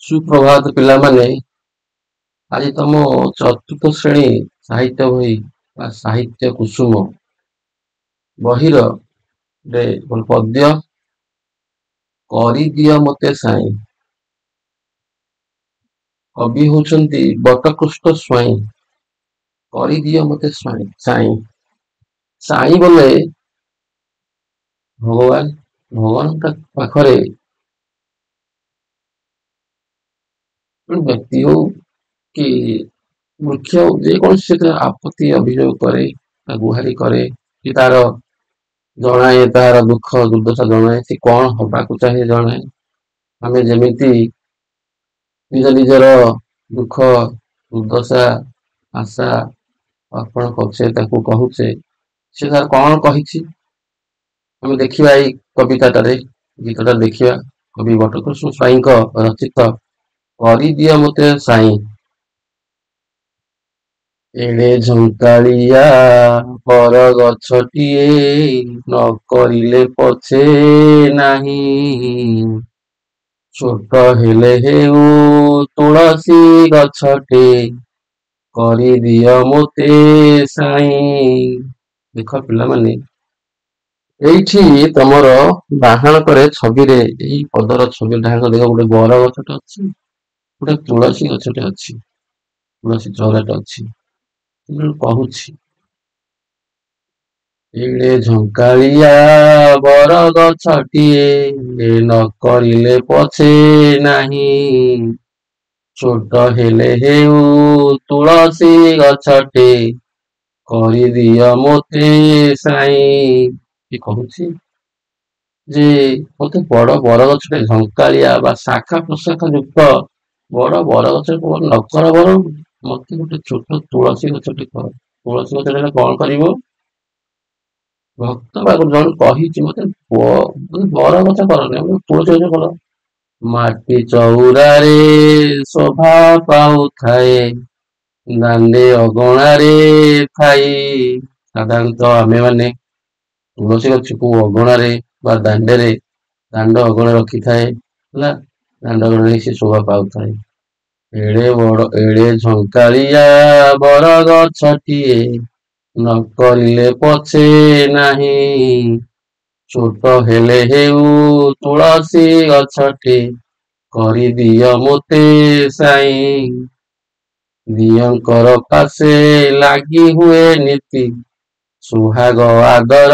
ସୁପ୍ରଭାତ ପିଲାମାନେ। ଆଜି ତମ ଚତୁର୍ଥ ଶ୍ରେଣୀ ସାହିତ୍ୟ ବହି ବା ସାହିତ୍ୟ କୁସୁମ ବହିର ଗୋଟେ ପଦ୍ୟ କରିଦିଅ ମତେ ସାଇଁ। କବି ହଉଛନ୍ତି ବଟକୃଷ୍ଣ ସ୍ୱାଇଁ। କରିଦିଅ ମତେ ସାଇଁ। ସାଇଁ ବୋଲେ ଭଗବାନ। ଭଗବାନଙ୍କ ପାଖରେ ବ୍ୟକ୍ତି ହଉ କି ବୃକ୍ଷ ଯେକୌଣସି ସେଥିରେ ଆପତ୍ତି ଅଭିଯୋଗ କରେ, ଗୁହାରି କରେ କି ତାର ଜଣାଏ ତାର ଦୁଃଖ ଦୁର୍ଦ୍ଦଶା ଜଣାଏ, ସେ କଣ ହବାକୁ ଚାହେଁ ଜଣାଏ। ଆମେ ଯେମିତି ନିଜ ନିଜର ଦୁଃଖ ଦୁର୍ଦ୍ଦଶା ଆଶା ଅର୍ପଣ କରୁଛେ, ତାକୁ କହୁଛେ, ସେ ତାର କଣ କହିଛି ଆମେ ଦେଖିବା ଏଇ କବିତାଟାରେ, ଗୀତଟା ଦେଖିବା। କବି ବଟକୃଷ୍ଣ ସ୍ୱାଇଁଙ୍କ ରଚିତ କରିଦିଅ ମତେ ସାଇଁ। ଏଣେ ଝଙ୍କାଳିଆ ବର ଗଛଟିଏ ନ କରିଲେ ପଛେ ନାହିଁ, ଛୋଟ ହେଲେ ହେଉ ତୁଳସୀ ଗଛଟେ କରିଦିଅ ମୋତେ ସାଇଁ। ଦେଖ ପିଲାମାନେ, ଏଇଠି ତମର ଡାହାଣକରେ ଛବିରେ, ଏଇ ପଦର ଛବି ଡାହାଣ ଦେଖ, ଗୋଟେ ବର ଗଛଟେ ଅଛି, ଗୋଟେ ତୁଳସୀ ଗଛଟେ ଅଛି, ତୁଳସୀ ଚଉରାଟେ ଅଛି। କହୁଛି ଏଣେ ଝଙ୍କାଳିଆ ବର ଗଛଟିଏ ନ କରିଲେ ପଛେ ନାହିଁ, ଛୋଟ ହେଲେ ହେଉ ତୁଳସୀ ଗଛଟେ କରିଦିଅ ମୋତେ ସାଇଁ। କହୁଛି ଯେ ମତେ ବଡ ବରଗଛଟେ ଝଙ୍କାଳିଆ ବା ଶାଖା ପ୍ରଶାଖା ଯୁକ୍ତ ବଡ ବରଗଛ ନ କର ବରଂ, ମତେ ଗୋଟେ ଛୋଟ ତୁଳସୀ ଗଛଟେ କର। ତୁଳସୀ ଗଛଟେ କଣ କରିବ? ଭକ୍ତ ବା ଜଣେ କହିଛି ମତେ ବର ଗଛ କରନି, ତୁଳସୀ ଗଛ କର। ମାଟି ଚଉରାରେ ଶୋଭା ପାଉଥାଏ, ଦାଣ୍ଡେ ଅଗଣାରେ ଥାଇ। ସାଧାରଣତଃ ଆମେମାନେ ତୁଳସୀ ଗଛକୁ ଅଗଣାରେ ବା ଦାଣ୍ଡ ଅଗଣା ରଖିଥାଏ ହେଲା, ଦାଣ୍ଡ ଅଗଣାରେ ସେ ଶୋଭା ପାଉଥାଏ। ଏଡେ ଝଙ୍କାଳିଆ ବର ଗଛଟିଏ ନ କରିଲେ ପଛେ ନାହିଁ, ଛୋଟ ହେଲେ ହେଉ ତୁଳସୀ ଗଛଟେ କରିଦିଅ ମୋତେ ସାଇଁ। ଦିଅଙ୍କର ପାଶେ ଲାଗି ହୁଏ ନୀତି, ସୁହାଗ ଆଦର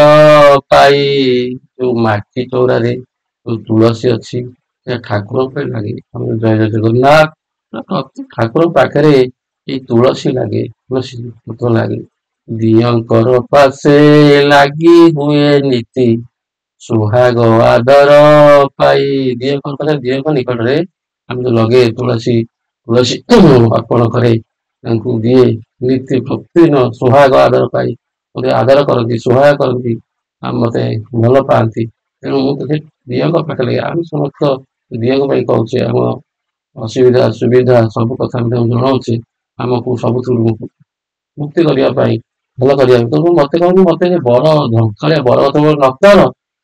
ପାଇ। ଯୋଉ ମାଟି ଚଉରାରେ ଯୋଉ ତୁଳସୀ ଅଛି, ସେ ଠାକୁରଙ୍କ ପାଇଁ ଲାଗେ। ଆମେ ଜୟ ଜଗନ୍ନାଥ, ପ୍ରତି ଠାକୁରଙ୍କ ପାଖରେ ଏଇ ତୁଳସୀ ଲାଗେ, ତୁଳସୀ ପତ୍ର ଲାଗେ। ଦିଅଙ୍କର ପାଶେ ଲାଗି ହୁଏ ନୀତି, ସୁହାଗ ଆଦର ପାଇ। ଦିଅଙ୍କ ନିକଟରେ ଆମେ ଲଗେଇ ତୁଳସୀ ଅର୍ପଣ କରେ, ତାଙ୍କୁ ଦିଏ ନୀତି ପ୍ରତିଦିନ ସୁହାଗ ଆଦର ପାଇ ମତେ ଆଦର କରନ୍ତି, ସୁହାଗ କରନ୍ତି, ମତେ ଭଲ ପାଆନ୍ତି। ତେଣୁ ମୁଁ ତ ଦିଅଙ୍କ ପାଖରେ, ଆମେ ସମସ୍ତ ଦିଅଙ୍କ ପାଇଁ କହୁଛେ, ଆମ ଅସୁବିଧା ସୁବିଧା ସବୁ କଥା ଆମେ ତାଙ୍କୁ ଜଣାଉଛେ, ଆମକୁ ସବୁଥିରୁ ମୁକ୍ତି କରିବା ପାଇଁ, ଭଲ କରିବା ପାଇଁ। ତ ମତେ କହୁଛି ମତେ ବର ଝଙ୍କାଳିଆ ବର ଗଛ ନ କର,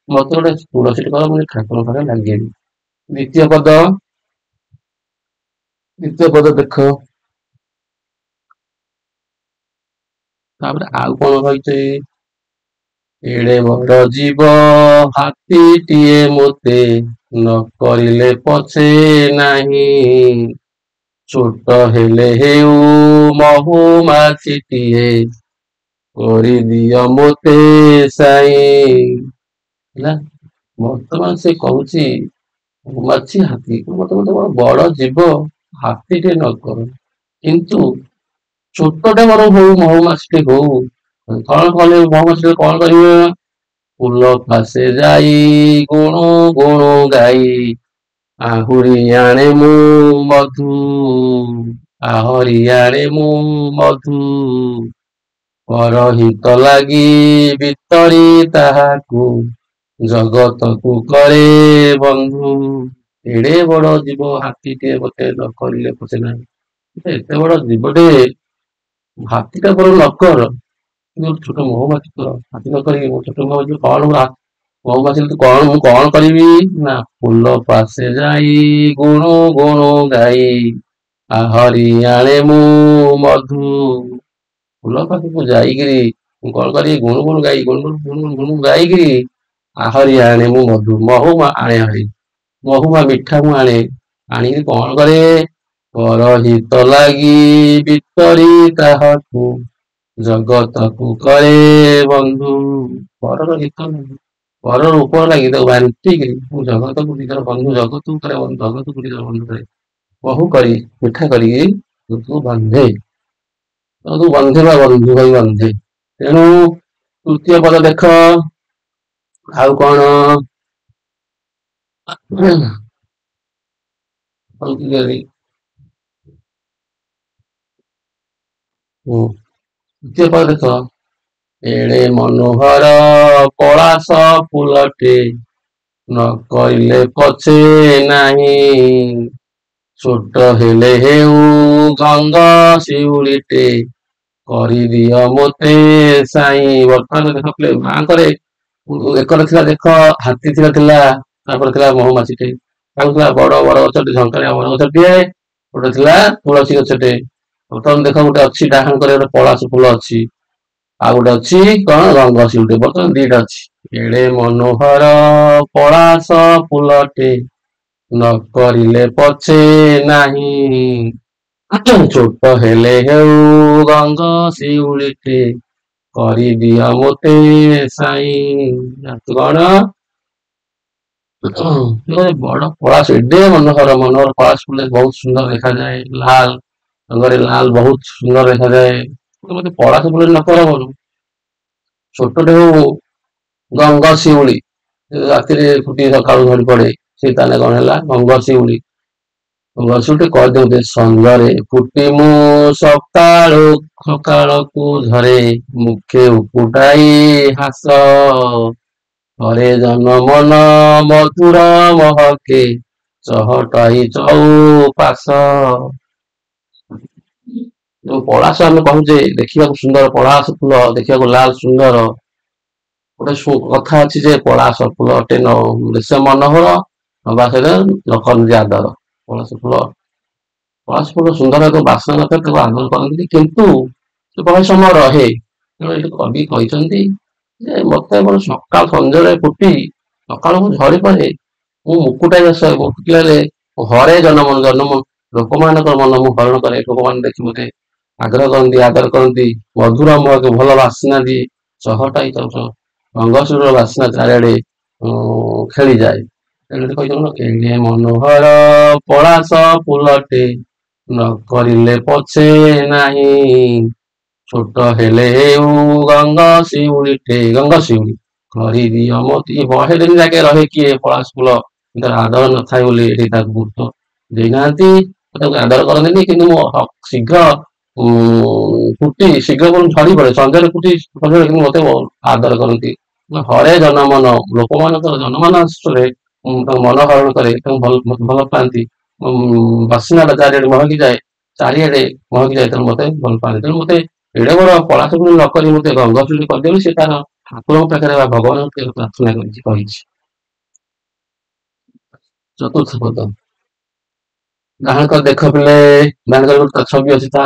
ମତେ ଗୋଟେ ତୁଳସୀଟେ କର, ମୁଁ ଠାକୁରଙ୍କ ପାଖରେ ଲାଗିବି। ଦ୍ୱିତୀୟ ପଦ ଦେଖ, ତାପରେ ଆଉ କଣ କହିଛି? ଏଡେ ବଡ ଜୀବ ହାତୀଟିଏ ମୋତେ ନ କରିଲେ ପଛେ ନାହିଁ, ଛୋଟ ହେଲେ ହେଉ ମହୁମାଛିଟିଏ କରିଦିଅ ମୋତେ ସାଇଁ। ହେଲା, ବର୍ତ୍ତମାନ ସେ କହୁଛି ମହୁମାଛି ହାତୀ ମତେ ବଡ ଜୀବ ହାତୀଟେ ନ କର, କିନ୍ତୁ ଛୋଟଟେ ବରଂ ହଉ, ମହୁମାଛିଟେ ହଉ। କଣ କଲେ ମହୁମାଛି କଣ କରିବେ? ଫୁଲ ପାଶେ ଯାଇ ଗୁଣୁ ଗୁଣୁ ଗାଇ, ଆହୁରି ଆଣେ ମୁଁ ମଧୁ, ଆହୁରି ଆଣେ ମୁଁ ମଧୁ, ପରହିତ ଲାଗି ଭିତରି ତାହାକୁ ଜଗତକୁ କରେ ବନ୍ଧୁ। ଏଡେ ବଡ ଜୀବ ହାତୀଟିଏ ମତେ ନ କରିଲେ ପଛେ ନାହିଁ। ଏତେ ବଡ ଜୀବଟେ ହାତୀଟା ବରଂ ନ କର, କିନ୍ତୁ ଛୋଟ ମହୁମାଛି କର। ହାତୀ ନ କରିକି ଛୋଟ ମହୁମାଛି କଣ ମହୁମାଛି ତୁ କଣ ମୁଁ କଣ କରିବି ନା ଫୁଲ ପାଶେ ଯାଇ ଗୁଣୁ ଗୁଣୁ ଗାଇ ଆହରି ଆଣେ ମୁଁ ମଧୁ। ଫୁଲ ପାଖକୁ ଯାଇକିରି ମୁଁ କଣ କରିବି ଗୁଣୁ ଗୁଣୁ ଗାଇ ଗୁଣୁ ଗୁଣୁ ଗୁଣୁ ଗୁଣୁ ଗୁଣୁ ଗାଇକିରି ଆହରି ଆଣେ ମୁଁ ମଧୁ ମହୁ ଆଣେ ହରି ମହୁଆ ମିଠା ମୁଁ ଆଣେ ଆଣିକି କଣ କରେ ପରହିତ ଲାଗି ଭିତରି ତାହାକୁ ଜଗତକୁ କରେ ବନ୍ଧୁ। ପରର ହିତ ପରର ଉପର ଲାଗି ତାକୁ ବାଣ୍ଟିକିରି ମୁଁ ଜଗତକୁ ନିଜର ବନ୍ଧୁ ଜଗତକୁ କରେ ଜଗତକୁ ନିଜର ବନ୍ଧୁ କରେ ବହୁ କରି ମିଠା କରିକି ତୁ ବନ୍ଧେ ତୁ ବନ୍ଧେ ବା ବନ୍ଧୁ ଭାଇ ବନ୍ଧେ। ତେଣୁ ତୃତୀୟ ପଦ ଦେଖ ଆଉ କଣ ତୃତୀୟ ପଦ ଦେଖ ଏଡେ ମନୋହର ପଳାଶ ଫୁଲଟେ ନ କହିଲେ ପଛେ ନାହିଁ ଛୋଟ ହେଲେ ହେଉ ଗଙ୍ଗ ଶିଉଳିଟେ କରିଦିଅ ମୋତେ ସାଇଁ। ବର୍ତ୍ତମାନ ଦେଖ ମାଙ୍କରେ ଏକରେ ଥିଲା ଦେଖ ହାତୀ ଥିଲା ତାପରେ ଥିଲା ମହୁମାଛିଟେ ତାକୁ ଥିଲା ବଡ ବଡ ଗଛଟେ ଝଙ୍କାଳିଆ ବଡ ଗଛଟିଏ ଗୋଟେ ଥିଲା ତୁଳସୀ ଗଛଟେ ବର୍ତ୍ତମାନ ଦେଖ ଗୋଟେ ଅଛି ଡାହାଣ କରେ ଗୋଟେ ପଳାସ ଫୁଲ ଅଛି ଆଉ ଗୋଟେ ଅଛି କଣ ଗଙ୍ଗଶିଉଳିଟେ ବର୍ତ୍ତମାନ ଦିଟା ଅଛି। ଏଡେ ମନୋହର ପଳାଶ ଫୁଲଟେ ନ କରିଲେ ପଛେ ନାହିଁ ଛୋଟ ହେଲେ ହେଉ ଗଙ୍ଗ ଶିଉଳିଟେ କରିଦିଅ ମୋତେ ସାଇଁ। କଣ ବଡ ପଳାଶ ଏଡେ ମନୋହର ମନୋହର ପଳାଶ ଫୁଲ ବହୁତ ସୁନ୍ଦର ଦେଖାଯାଏ ଲାଲ ରଙ୍ଗରେ ଲାଲ ବହୁତ ସୁନ୍ଦର ଦେଖାଯାଏ ମତେ ପଳାଶ ଫୁଲ ନ କର ଭଲ ଛୋଟଟେ ହଉ ଗଙ୍ଗ ଶିଉଳି ରାତିରେ ଫୁଟି ସକାଳୁ ଝଡି ପଡେ ସେ ତାହେଲେ କଣ ହେଲା ଗଙ୍ଗ ଶିଉଳି ଗଛଟେ କହିଦେଉଛି ସଞ୍ଜରେ ଫୁଟି ମୁଁ ସକାଳୁ ସକାଳକୁ ଧରେ ମୁଖେ ଉପୁଟାଇ ହାସ ହରେ ଜନ ମନ ମଧୁର ମହକେ ଚହଟାଇ ଚଉପାଶ। ଯୋଉ ପଳାଶ ଆମେ କହୁଛେ ଦେଖିବାକୁ ସୁନ୍ଦର ପଳାଶ ଫୁଲ ଦେଖିବାକୁ ଲାଲ ସୁନ୍ଦର ଗୋଟେ କଥା ଅଛି ଯେ ପଳାଶ ଫୁଲ ଅଟେ ଦୃଶ୍ୟ ମନୋହର ବା ସେଟା ନକନ୍ତି ଆଦର ପଳାଶ ଫୁଲ ସୁନ୍ଦର ଏକ ବାସନା ନଥାଏ ତାକୁ ଆଦର କରନ୍ତି କିନ୍ତୁ ସେ ବହୁତ ସମୟ ରହେ ତେଣୁ ଏଠି କବି କହିଛନ୍ତି ଯେ ମତେ ମୋର ସକାଳ ସଞ୍ଜରେ ଫୁଟି ସକାଳକୁ ଝଡି ପଡେ ମୁଁ ମୁକୁଟାଇ ଫୁଟିଲାରେ ହରେ ଜନମନ ଲୋକମାନଙ୍କର ମନ ମୁଁ ହରଣ କରେ ଲୋକମାନେ ଦେଖି ମତେ ଆଗ୍ରହ କରନ୍ତି ଆଦର କରନ୍ତି ମଧୁର ମୁହଁକୁ ଭଲ ବାସିନା ଦିଏ ଚହଟାଇ ଗଙ୍ଗଶିଉଳିର ବାସ୍ନା ଚାରିଆଡେ ଖେଳିଯାଏ ତେଣୁ କହିଛନ୍ତି ଏଡେ ମନୋହର ପଳାଶ ଫୁଲଟେ ନ କରିଲେ ପଛେ ନାହିଁ ଛୋଟ ହେଲେ ହେଉ ଗଙ୍ଗ ଶିଉଳି କରିଦିଅ ମୋତେ ବହେ ଦିନ ଯାକେ ରହେ କିଏ ପଳାଶ ଫୁଲ ତାର ଆଦର ନଥାଏ ବୋଲି ଏଠି ତାକୁ ଗୁରୁତ୍ୱ ଦେଇନାହାନ୍ତି ତାକୁ ଆଦର କରନ୍ତିନି କିନ୍ତୁ ମୁଁ ଶୀଘ୍ର ଫୁଟି ଶୀଘ୍ର ଝଡି ପଡେ ସଞ୍ଜରେ ଫୁଟି କିନ୍ତୁ ମତେ ଆଦର କରନ୍ତି ହରେ ଜନମନ ଲୋକମାନଙ୍କର ଜନମାନ ଆଶ୍ରରେ ତାଙ୍କୁ ମନ ହରଣ କରେ ତାଙ୍କୁ ଭଲ ପାଆନ୍ତି ବାସିନାଟା ଚାରିଆଡେ ଚାରିଆଡେ ମହକି ଯାଏ ତେଣୁ ମତେ ଭଲ ପାଆନ୍ତି ତେଣୁ ମତେ ଏଡେ ବଡ ପଳାଶ ଫୁଲ ନକରି ମତେ ଗଙ୍ଗଶିଉଳି କରିଦେଲେ ସେ ତାର ଠାକୁରଙ୍କ ପାଖରେ ବା ଭଗବାନଙ୍କ ପାଖରେ ପ୍ରାର୍ଥନା କରିଛି କହିଛି। ଚତୁର୍ଥ ପଦ ଡାହାଣ ଦେଖ ପିଲେ ଡାହାଣ ଗୋଟେ ଛବି ଅଛି ତା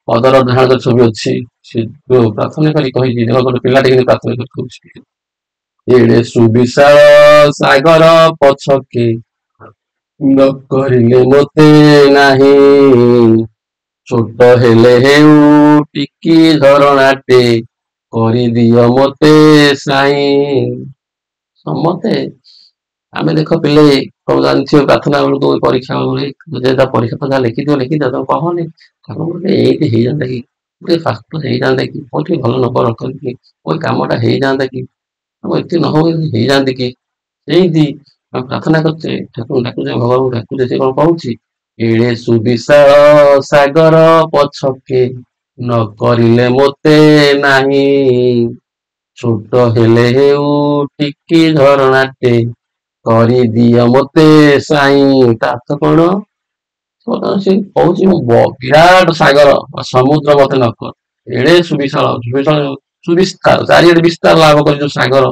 ପଦର ଡାହାଣ ଛବି ଅଛି ସେ ପ୍ରାର୍ଥନା କରି କହିଛି ଗୋଟେ ପିଲାଟେ କିନ୍ତୁ ପ୍ରାର୍ଥନା କରି କହୁଛି ଏଡେ ସୁବିଶାଳ ସାଗର ପଛକେ ନ କରିଲେ ମୋତେ ନାହିଁ ଛୋଟ ହେଲେ ହେଉ ଟିକି ଝରଣାଟେ କରିଦିଅ ମୋତେ ସାଇଁ। ସମସ୍ତେ ଆମେ ଦେଖ ପିଲେ କଣ ଜାଣିଥିବ ପ୍ରାର୍ଥନା ବେଳକୁ ପରୀକ୍ଷା ବେଳେ ପରୀକ୍ଷା ତ ଯାହା ଲେଖିଦିଅ ତମ କହନି ଠାକୁର ଏଇଠି ହେଇଯାନ୍ତା କି ଗୋଟେ ପାଠ ହେଇଯାନ୍ତା କି ମୋର ଟିକେ ଭଲ ନମ୍ବର ରଖନ୍ତି କି ମୋ କାମଟା ହେଇଯାନ୍ତା କି ଏତେ ନ ହଉ ହେଇଯାଆନ୍ତି କି ସେମିତି ଆମେ ପ୍ରାର୍ଥନା କରୁଛେ ଠାକୁରଙ୍କୁ ଡାକୁଛେ ଭଗବାନଙ୍କୁ ଡାକୁଛେ ସେ କଣ କହୁଛି ଏଡେ ସୁବିଶାଳ ସାଗର ପଛକେ ନ କରିଲେ ମୋତେ ନାହିଁ ଛୋଟ ହେଲେ ହେଉ ଟିକି ଝରଣାଟେ କରିଦିଅ ମୋତେ ସାଇଁ ତା ଅର୍ଥ କଣ ସେ କହୁଛି ବିରାଟ ସାଗର ସମୁଦ୍ର ମତେ ନକର ଏଡେ ସୁବିଶାଳ ସୁବିସ୍ତାର ଚାରିଆଡେ ବିସ୍ତାର ଲାଭ କରି ଯୋଉ ସାଗର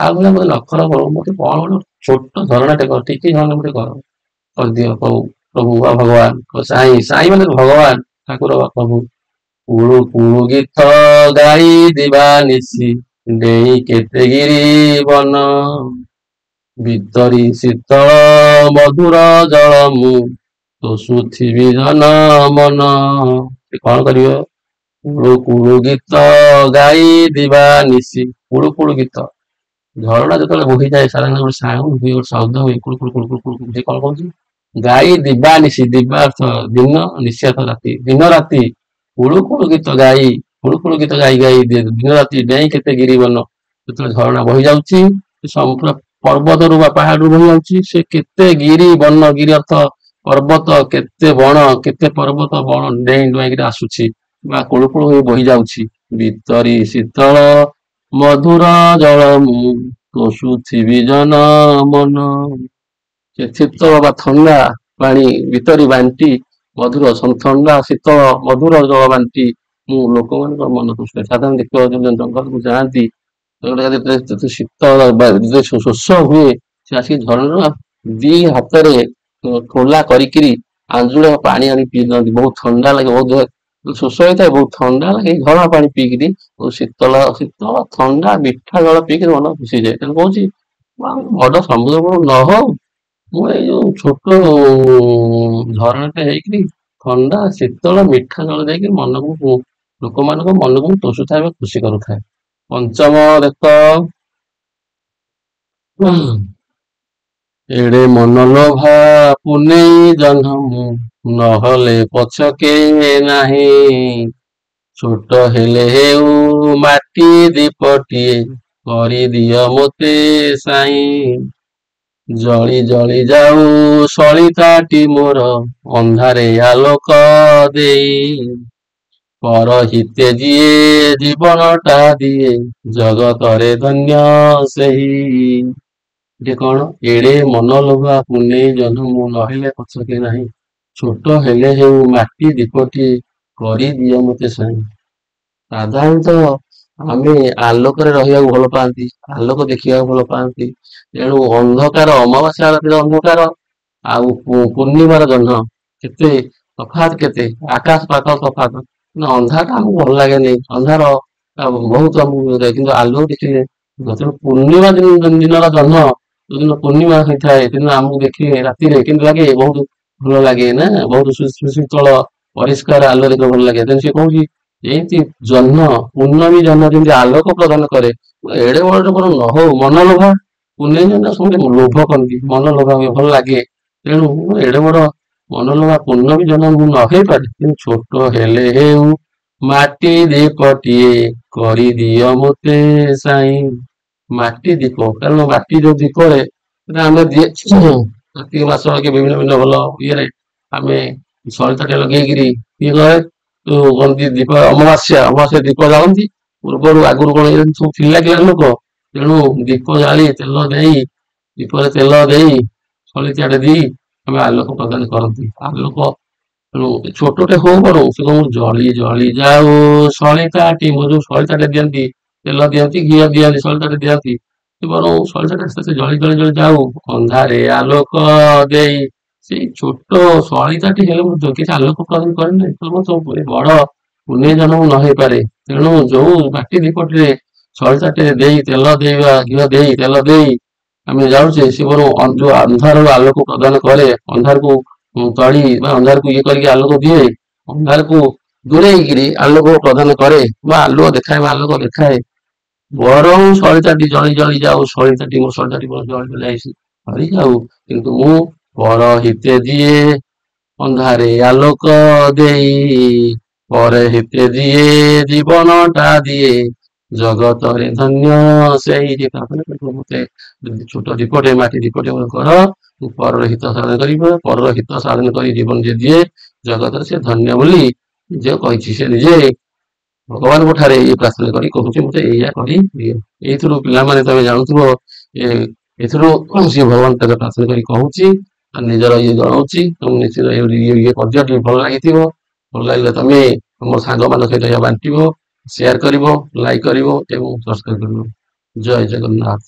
ଆଉ ଭଳିଆ ମତେ ନଖର କର, ମତେ କଣ ଗୋଟେ ଛୋଟ ଝରଣାଟେ କର, ଟିକେ ଝରଣା ଗୋଟେ କର, କରିଦିଅ ପ୍ରଭୁ। ପ୍ରଭୁ ବା ଭଗବାନ ସାଇ, ସାଇ ମାନେ ଭଗବାନ ଠାକୁର ବା ପ୍ରଭୁ। କୁଳୁ କୁଳୁ ଗୀତ ଗାଇ ଦିବା ନିଶି, ଡେଇଁ କେତେ ଗିରି ବନ, ଭିତରି ଶୀତଳ ମଧୁର ଜଳ ମୁଁ, ତୋଷୁଥିବି ଜନ ମନ। ସେ କଣ କରିବ? କୁଳୁ କୁଳୁ ଗୀତ ଗାଇ ଦିବା ନିଶି, କୁଳୁ କୁଳୁ ଗୀତ। ଝରଣା ଯେତେବେଳେ ବୋହିଯାଏ ସାଧାରଣତଃ ଗୋଟେ ସାଉଣ୍ଡ ହୁଏ, ଗୋଟେ ଶବ୍ଦ ହୁଏ, କୁଳୁ କୁଳୁ କୁଳୁ କୁଳୁ କୁଳୁ କୁଳୁ। ସେ କଣ କହୁଛି? ଗାଇ ଦିବା ନିଶି, ଦିବା ଅର୍ଥ ଦିନ, ନିଶି ଅର୍ଥ ରାତି, ଦିନ ରାତି କୁଳୁ କୁଳୁ ଗୀତ ଗାଇ, କୁଳୁ କୁଳୁ ଗୀତ ଗାଇ ଗାଇ ଦିନ ରାତି ଡେଇଁ କେତେ ଗିରିବନ। ଯେତେବେଳେ ଝରଣା ବହି ଯାଉଛି, ପୁରା ପର୍ବତରୁ ବା ପାହାଡରୁ ବହି ଯାଉଛି, ସେ କେତେ ଗିରି ବନ, ଗିରି ଅର୍ଥ ପର୍ବତ, କେତେ ବଣ, କେତେ ପର୍ବତ ବଣ ଡେଇଁ ଡୁଆଇକିରି ଆସୁଛି ବା କୁଳୁ କୁଳୁ ହୋଇ ବହି ଯାଉଛି। ଭିତରି ଶୀତଳ ମଧୁର ଜଳ ମୁଁ, ତୋଷୁଥିବି ଜନ ମନ। ସେ ଶୀତଳ ବା ଥଣ୍ଡା ପାଣି ଭିତରି ବାଣ୍ଟି, ମଧୁର ଥଣ୍ଡା ଶୀତଳ ମଧୁର ଜଳ ବାଣ୍ଟି ମୁଁ ଲୋକମାନଙ୍କ ମନ ତୋଷେ। ସାଧାରଣ ଦେଖିବାକୁ ଜଙ୍ଗଲକୁ ଯାଆନ୍ତି, ଶୀତଳ ଶୋଷ ହୁଏ, ସେ ଆସିକି ଝରଣା ଦି ହାତରେ ଠୋଲା କରିକିରି ଆଞ୍ଜୁଳେ ପାଣି ଆଣି ପିଇ ଦିଅନ୍ତି। ବହୁତ ଥଣ୍ଡା ଲାଗେ, ବହୁତ ଶୋଷ ହେଇଥାଏ, ବହୁତ ଥଣ୍ଡା ଲାଗେ, ଝରଣା ପାଣି ପିଇକିରି ଶୀତଳ ଶୀତଳ ଥଣ୍ଡା ମିଠା ଜଳ ପିଇକିରି ମନ ଖୁସି ହେଇଯାଏ। ତେଣୁ କହୁଛି ବଡ ସମୁଦ୍ର କୂଳ ନ ହଉ, ମୁଁ ଏଇ ଯୋଉ ଛୋଟ ଝରଣାଟେ ହେଇକିରି ଥଣ୍ଡା ଶୀତଳ ମିଠା ଜଳ ଦେଇକି ମନକୁ, ଲୋକମାନଙ୍କ ମନକୁ ମୁଁ ତୋଷୁଥାଏ ବା ଖୁସି କରୁଥାଏ। ପଞ୍ଚମ ଦେଖ, ଏଡେ ମନଲୋଭା ପୁନେଇ ଜହ୍ନ ମୁଁ, ନହଲେ ପଛକେ ନାହିଁ, ଛୋଟ ହେଲେ ହେଉ ମାଟି ଦୀପଟିଏ, କରିଦିଅ ମୋତେ ସାଇଁ। ଜଳି ଜଳି ଯାଉ ସଳିତାଟି ମୋର, ଅନ୍ଧାରେ ଆଲୋକ ଦେଇ, ପରହିତେ ଯିଏ ଜୀବନଟା ଦିଏ, ଜଗତରେ ଧନ୍ୟ ସେହି। ଯେ କଣ? ଏଡେ ମନଲୋଭା ପୁନେଇ ଜହ୍ନ ମୁଁ, ନହେଲେ ପଛକେ ନାହିଁ, ଛୋଟ ହେଲେ ହେଉ ମାଟି ଦୀପଟିଏ, କରିଦିଅ ମୋତେ ସାଇଁ। ସାଧାରଣତଃ ଆମେ ଆଲୋକରେ ରହିବାକୁ ଭଲ ପାଆନ୍ତି, ଆଲୋକ ଦେଖିବାକୁ ଭଲ ପାଆନ୍ତି। ତେଣୁ ଅନ୍ଧକାର, ଅମାବାସ୍ୟା ରାତିର ଅନ୍ଧକାର ଆଉ ପୂର୍ଣ୍ଣିମାର ଜହ୍ନ କେତେ ତଫାତ୍, କେତେ ଆକାଶ ପାତାଳ ତଫାତ୍। ଅନ୍ଧାର ଆମକୁ ଭଲ ଲାଗେନି, ଅନ୍ଧାର ବହୁତ ଆମକୁ, କିନ୍ତୁ ଆଲୁଅ ଦେଖିଲେ, ପୂର୍ଣ୍ଣିମା ଦିନର ଜହ୍ନ, ଯୋଉଦିନ ପୂର୍ଣ୍ଣିମା ହେଇଥାଏ ସେଦିନ ଆମକୁ ଦେଖିଲେ ରାତିରେ କିନ୍ତୁ ଲାଗେ ବହୁତ ଭଲ ଲାଗେ ନା, ବହୁତ ସୁଶୀତଳ ପରିଷ୍କାର ଆଲୁଅ ଦେଖିବାକୁ ଭଲ ଲାଗେ। ତେଣୁ ସେ କହୁଛି ଏମିତି ଜହ୍ନ, ପୂର୍ଣ୍ଣମୀ ଜହ୍ନ ଯେମିତି ଆଲୋକ ପ୍ରଦାନ କରେ, ଏଡେ ବଡ କଣ ନ ହଉ ମନଲୋଭା। ପୁନେଇ ଜହ୍ନ ସମସ୍ତେ ଲୋଭ କରନ୍ତି, ମନ ଲୋଭା ହୁଏ, ଭଲ ଲାଗେ। ତେଣୁ ଏଡେ ବଡ ମନଲୋଭା ପୂର୍ଣ୍ଣମୀ ଜହ୍ନ ମୁଁ ନ ହେଇପାରେ, କିନ୍ତୁ ଛୋଟ ହେଲେ ହେଉ ମାଟି ଦୀପଟିଏ, କରିଦିଅ ମୋତେ ସାଇଁ। ମାଟି ଦୀପ, କାରଣ ମାଟି ଯୋଉ ଦୀପରେ ଆମେ କାର୍ତ୍ତିକ ମାସ କି ବିଭିନ୍ନ ବିଭିନ୍ନ ଭଲ ଇଏରେ ଆମେ ସଳିତାଟେ ଲଗେଇକିରି ଇଏ କରେ, କହନ୍ତି ଦୀପ, ଅମାବାସ୍ୟା ଦୀପ ଜାଳନ୍ତି। ପୂର୍ବରୁ ଆଗରୁ କଣ ସବୁ ଥିଲା କି ଲୋକ, ତେଣୁ ଦୀପ ଜାଳି ତେଲ ଦେଇ, ଦୀପରେ ତେଲ ଦେଇ ସଳିତାଟେ ଦେଇ ଆମେ ଆଲୋକ ପ୍ରଦାନ କରନ୍ତି। ଆଲୋକ ତେଣୁ ଛୋଟଟେ ହଉ ବରଂ ସେ କଣ ଜଳି ଜଳି ଯାଉ ସଳିତାଟି, ମୋ ଯୋଉ ସଳିତାଟେ ଦିଅନ୍ତି, ତେଲ ଦିଅନ୍ତି, ଘିଅ ଦିଅନ୍ତି, ସଳିତାଟେ ଦିଅନ୍ତି, ବରଂ ସଳିତାଟେ ଜଳି ଜଳି ଜଳି ଯାଉ, ଅନ୍ଧାରେ ଆଲୋକ ଦେଇ। ସେଇ ଛୋଟ ସଳିତାଟି ହେଲେ ମଧ୍ୟ କିଛି ଆଲୋକ ପ୍ରଦାନ କରେ ନାହିଁ, ବଡ ପୁନେଇ ଜହ୍ନ ମୁଁ ନ ହେଇପାରେ। ତେଣୁ ଯୋଉ ମାଟି ଦୀପଟିରେ ସଳିତାଟେ ଦେଇ, ତେଲ ଦେଇବା, ଘିଅ ଦେଇ, ତେଲ ଦେଇ ଆମେ ଯାଉଛେ, ସେ ବରଂ ଯୋଉ ଅନ୍ଧାରରୁ ଆଲୋକ ପ୍ରଦାନ କରେ, ଅନ୍ଧାରକୁ ତଳି ବା ଅନ୍ଧାରକୁ ଇଏ କରିକି ଆଲୋକ ଦିଏ, ଅନ୍ଧାରକୁ ଦୂରେଇକିରି ଆଲୋକ ପ୍ରଦାନ କରେ ବା ଆଲୁଅ ଦେଖାଏ ବା ଆଲୋକ ଦେଖାଏ। ବରଂ ସଳିତାଟି ଜଳି ଜଳି ଯାଉ, ସଳିତାଟି ମୋ ସଳିତାଟି ଜଳି ଜଳି ସରିଯାଉ, କିନ୍ତୁ ମୁଁ ପର ହିତେ ଯିଏ, ଅନ୍ଧାରେ ଆଲୋକ ଦେଇ, ପରେ ହିତେ ଯିଏ ଜୀବନଟା ଦିଏ, ଜଗତରେ ଧନ୍ୟ ସେଇ। ମତେ ଛୋଟ ଦୀପଟେ, ମାଟି ଦୀପଟେ କର, ପରର ହିତ ସାଧନ କରିବ, ପରର ହିତ ସାଧନ କରି ଜୀବନ ଯିଏ ଦିଏ, ଜଗତରେ ସେ ଧନ୍ୟ ବୋଲି ନିଜେ କହିଛି। ସେ ନିଜେ ଭଗବାନଙ୍କ ଠାରେ ଇଏ ପ୍ରାର୍ଥନା କରି କହୁଛି ମତେ ଏଇଆ କରି ଦିଅ। ଏଇଥିରୁ ପିଲାମାନେ ତମେ ଜାଣୁଥିବ, ଏଥିରୁ ସିଏ ଭଗବାନ ତାଙ୍କ ପ୍ରାର୍ଥନା କରି କହୁଛି, ନିଜର ଇଏ ଜଣାଉଛି। ତମେ ନିଶ୍ଚିତ ଇଏ କରିଦିଅ, ଟିକେ ଭଲ ଲାଗିଥିବ। ଭଲ ଲାଗିଲେ ତମେ ତମ ସାଙ୍ଗମାନଙ୍କ ସହିତ ବାଣ୍ଟିବ, ସେୟାର କରିବ, ଲାଇକ୍ କରିବ ଏବଂ ସବସ୍କ୍ରାଇବ କରିବ। ଜୟ ଜଗନ୍ନାଥ।